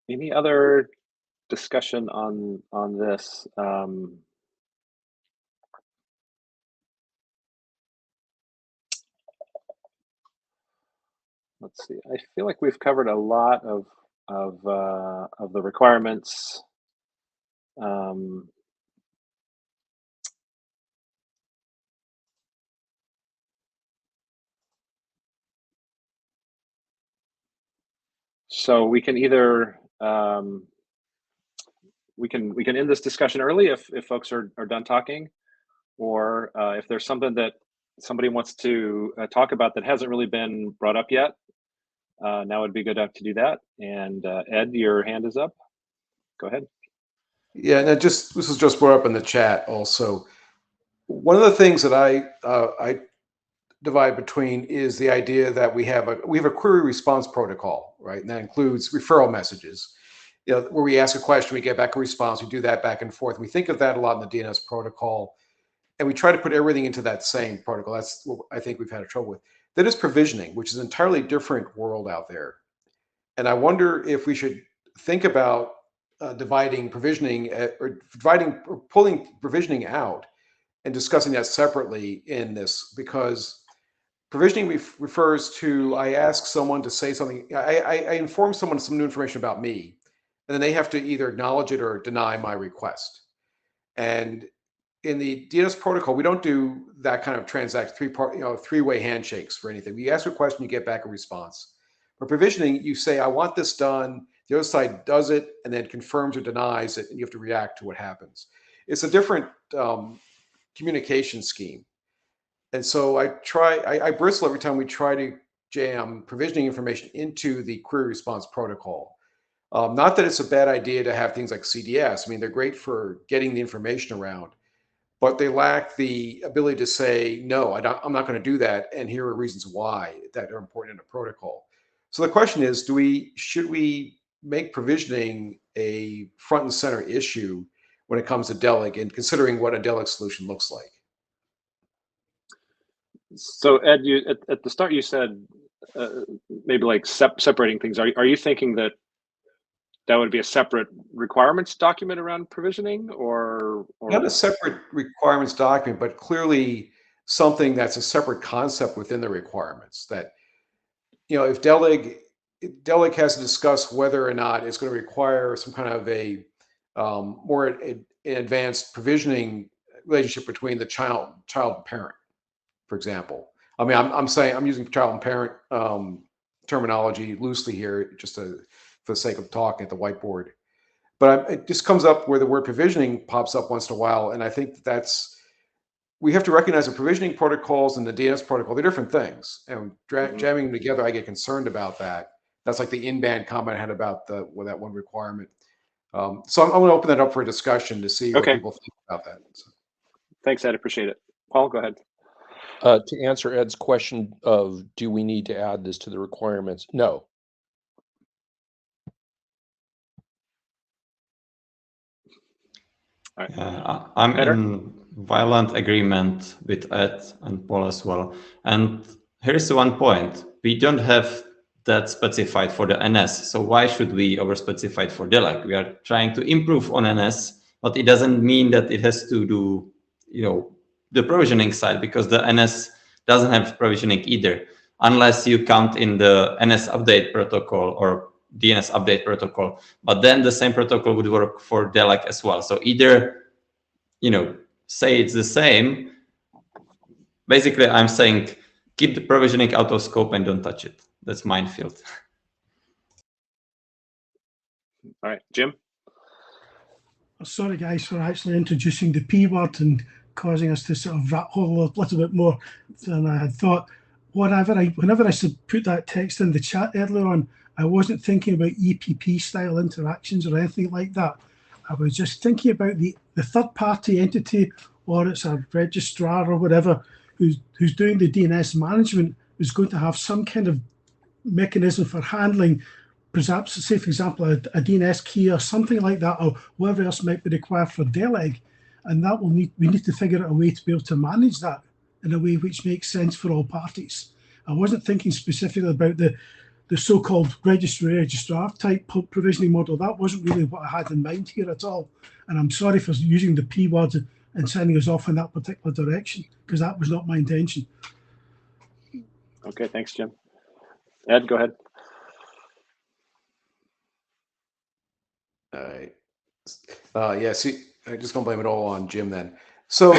Any other discussion on this? Let's see. I feel like we've covered a lot of the requirements. So we can either we can end this discussion early if folks are done talking, or if there's something that somebody wants to talk about that hasn't really been brought up yet, now would be good to do that. And Ed, your hand is up. Go ahead. Yeah, and this was just brought up in the chat also. One of the things that I divide between is the idea that we have a query response protocol, right? And that includes referral messages. Where we ask a question, we get back a response, we do that back and forth. We think of that a lot in the DNS protocol, and we try to put everything into that same protocol. That's what I think we've had trouble with. That is provisioning, which is an entirely different world out there. And I wonder if we should think about dividing provisioning or pulling provisioning out and discussing that separately in this, because provisioning refers to, I ask someone to say something, I inform someone some new information about me, and then they have to either acknowledge it or deny my request. And in the DNS protocol, we don't do that kind of three-way handshakes for anything. You ask a question, you get back a response. For provisioning, you say, I want this done. The other side does it and then confirms or denies it, and you have to react to what happens. It's a different communication scheme. And so I bristle every time we try to jam provisioning information into the query response protocol. Not that it's a bad idea to have things like CDS. I mean, they're great for getting the information around, but they lack the ability to say, no, I'm not going to do that, and here are reasons why that are important in a protocol. So the question is, should we make provisioning a front and center issue when it comes to DELEG and considering what a DELEG solution looks like. So Ed, you at the start you said maybe like separating things. Are you thinking that would be a separate requirements document around provisioning, or Not a separate requirements document, but clearly something that's a separate concept within the requirements that, if DELEG has to discuss whether or not it's going to require some kind of a more advanced provisioning relationship between the child and parent, for example. I mean, I'm using child and parent terminology loosely here, just for the sake of talking at the whiteboard. But it just comes up where the word provisioning pops up once in a while, and I think we have to recognize the provisioning protocols and the DNS protocol, they're different things. And jamming them together, I get concerned about that. That's like the in-band comment I had about that one requirement. So I'm going to open that up for a discussion to see what people think about that. So. Thanks, Ed. Appreciate it. Paul, go ahead. To answer Ed's question of do we need to add this to the requirements? No. All right. I'm in violent agreement with Ed and Paul as well. And here's one point. We don't have that specified for the NS. So why should we overspecify it for DELEG? We are trying to improve on NS, but it doesn't mean that it has to do, the provisioning side, because the NS doesn't have provisioning either, unless you count in the NS update protocol or DNS update protocol. But then the same protocol would work for DELEG as well. So either, say it's the same. Basically, I'm saying keep the provisioning out of scope and don't touch it. That's minefield. All right, Jim. Sorry, guys, for actually introducing the P word and causing us to sort of rat hole a little bit more than I had thought. Whenever I put that text in the chat earlier on, I wasn't thinking about EPP style interactions or anything like that. I was just thinking about the third party entity, or it's a registrar or whatever, who's doing the DNS management, who's going to have some kind of mechanism for handling, perhaps, say, for example, a DNS key or something like that, or whatever else might be required for DELEG. And that we need to figure out a way to be able to manage that in a way which makes sense for all parties. I wasn't thinking specifically about the so-called registrar type provisioning model. That wasn't really what I had in mind here at all. And I'm sorry for using the P word and sending us off in that particular direction, because that was not my intention. Okay, thanks, Jim. Ed, go ahead. Yeah, see, I'm just going to blame it all on Jim then. So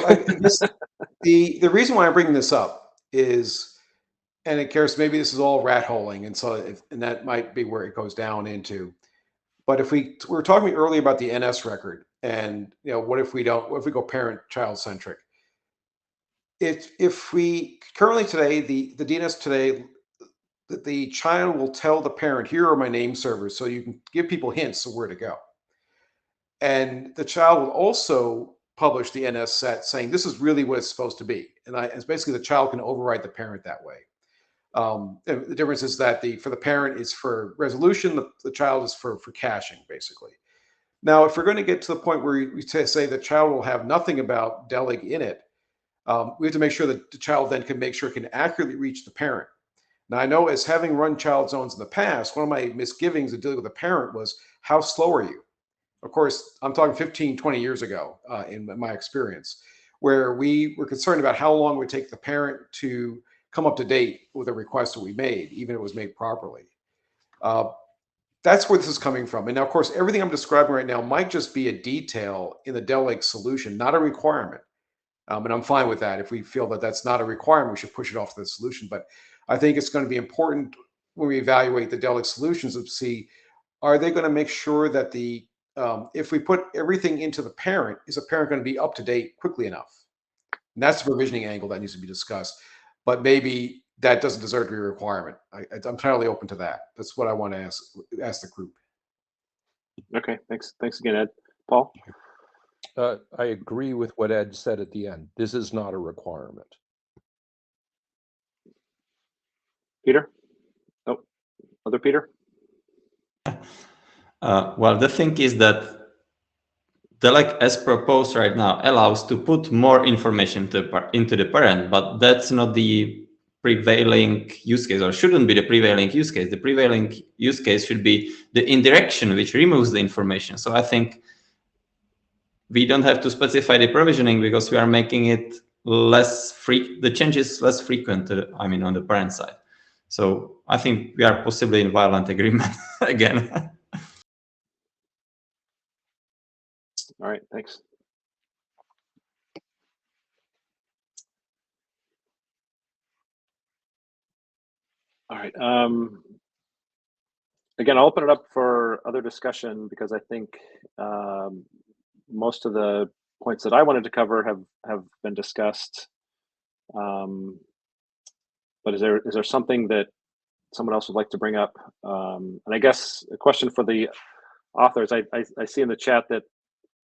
the reason why I'm bringing this up is, and it cares, maybe this is all rat holing, and that might be where it goes down into. But if we were talking earlier about the NS record, and what if we go parent-child centric? If we currently today, the DNS today, the child will tell the parent, here are my name servers, so you can give people hints of where to go. And the child will also publish the NS set saying this is really what it's supposed to be. And it's basically the child can override the parent that way. The difference is that for the parent is for resolution, the child is for caching, basically. Now, if we're going to get to the point where we say the child will have nothing about DELEG in it, we have to make sure that the child then can make sure it can accurately reach the parent. Now, I know as having run child zones in the past, one of my misgivings of dealing with a parent was, how slow are you? Of course, I'm talking 15, 20 years ago in my experience, where we were concerned about how long it would take the parent to come up to date with a request that we made, even if it was made properly. That's where this is coming from. And now, of course, everything I'm describing right now might just be a detail in the DELEG solution, not a requirement. And I'm fine with that. If we feel that that's not a requirement, we should push it off to the solution. But I think it's going to be important when we evaluate the DELEG solutions to see, are they going to make sure that if we put everything into the parent, is the parent going to be up to date quickly enough? And that's the provisioning angle that needs to be discussed. But maybe that doesn't deserve to be a requirement. I'm entirely open to that. That's what I want to ask the group. Okay, thanks again, Ed. Paul? I agree with what Ed said at the end. This is not a requirement. Peter? Oh, other Peter? Well, the thing is that DELEG as proposed right now allows to put more information into the parent, but that's not the prevailing use case, or shouldn't be the prevailing use case. The prevailing use case should be the indirection, which removes the information. So I think we don't have to specify the provisioning because we are making it less the change is less frequent, on the parent side. So I think we are possibly in violent agreement again. All right, thanks. All right. Again, I'll open it up for other discussion because I think most of the points that I wanted to cover have been discussed. But is there something that someone else would like to bring up? And I guess a question for the authors. I see in the chat that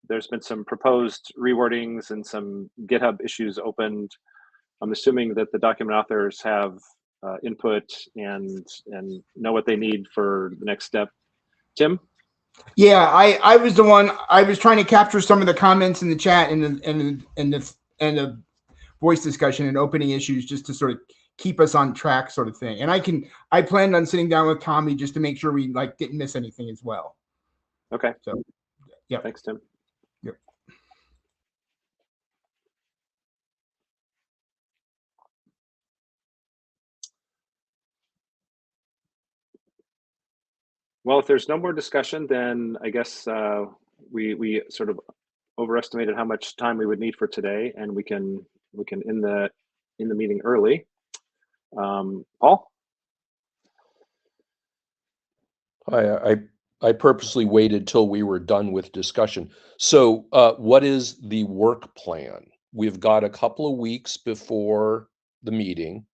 there's been some proposed rewordings and some GitHub issues opened. I'm assuming that the document authors have input and know what they need for the next step. Tim? Yeah, I was the one. I was trying to capture some of the comments in the chat and the voice discussion and opening issues, just to sort of keep us on track, sort of thing. And I planned on sitting down with Tommy just to make sure we didn't miss anything as well. Okay. So, yeah. Thanks, Tim. Yep. Well, if there's no more discussion, then I guess we sort of overestimated how much time we would need for today, and we can end the meeting early. Paul? I purposely waited till we were done with discussion. So what is the work plan? We've got a couple of weeks before the meeting.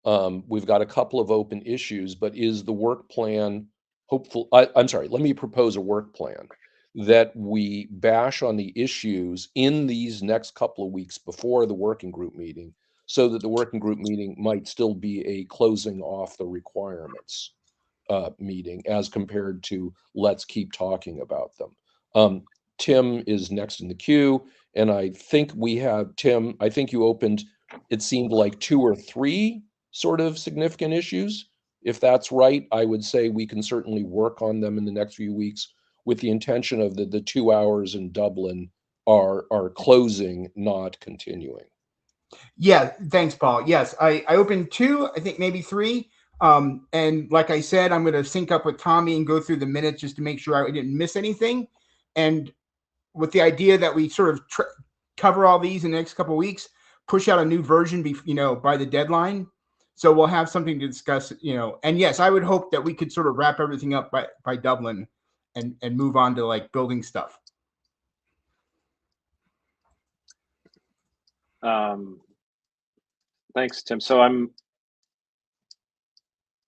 We've got a couple of open issues, but is the work plan hopeful? I'm sorry, let me propose a work plan that we bash on the issues in these next couple of weeks before the working group meeting, so that the working group meeting might still be a closing off the requirements meeting as compared to let's keep talking about them. Tim is next in the queue, and I think we have, Tim, I think you opened, it seemed like 2 or 3 sort of significant issues. If that's right, I would say we can certainly work on them in the next few weeks with the intention of the 2 hours in Dublin are closing, not continuing. Yeah, thanks, Paul. Yes, I opened 2, I think maybe 3. And like I said, I'm going to sync up with Tommy and go through the minutes just to make sure I didn't miss anything. And with the idea that we sort of cover all these in the next couple of weeks, push out a new version, by the deadline. So we'll have something to discuss, and yes, I would hope that we could sort of wrap everything up by Dublin and move on to building stuff. Thanks, Tim. So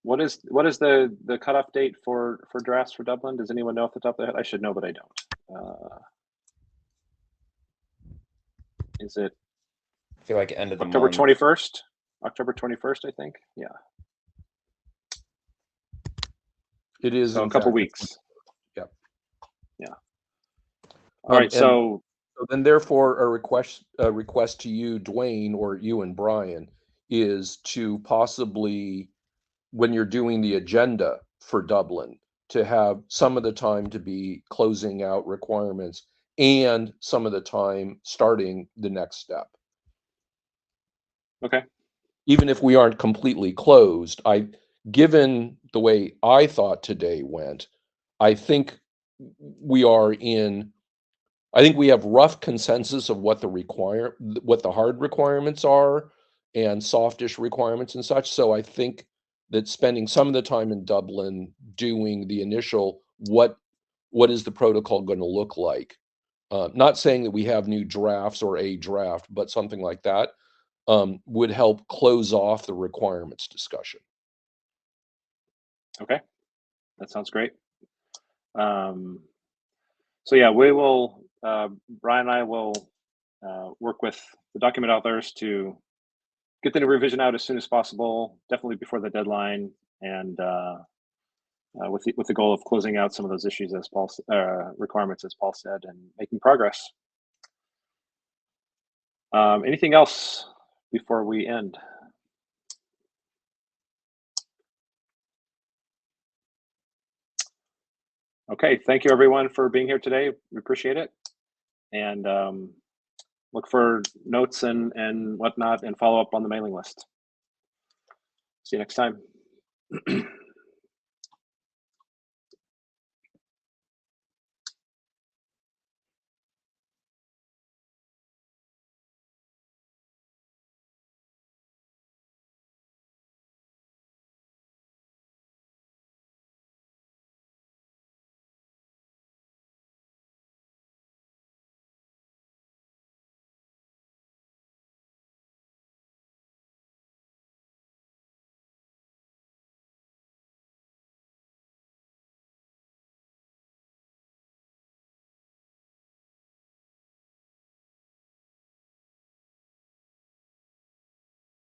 what is the cutoff date for drafts for Dublin? Does anyone know off the top of their head? I should know, but I don't. Is it? I feel like end of the October month. 21st? October 21st, I think. Yeah. It is So a couple weeks. Yep. Yeah. All right. So then, therefore, a request to you, Dwayne, or you and Brian, is to possibly, when you're doing the agenda for Dublin, to have some of the time to be closing out requirements and some of the time starting the next step. Okay. Even if we aren't completely closed, given the way I thought today went, I think we have rough consensus of what the hard requirements are and softish requirements and such. So I think that spending some of the time in Dublin doing the initial, what is the protocol going to look like? Not saying that we have new drafts or a draft, but something like that would help close off the requirements discussion. Okay, that sounds great. So yeah, we will, Brian and I will work with the document authors to get the new revision out as soon as possible, definitely before the deadline, and with the goal of closing out some of those issues as Paul requirements, as Paul said, and making progress. Anything else before we end? Okay, thank you everyone for being here today. We appreciate it, and look for notes and whatnot, and follow up on the mailing list. See you next time.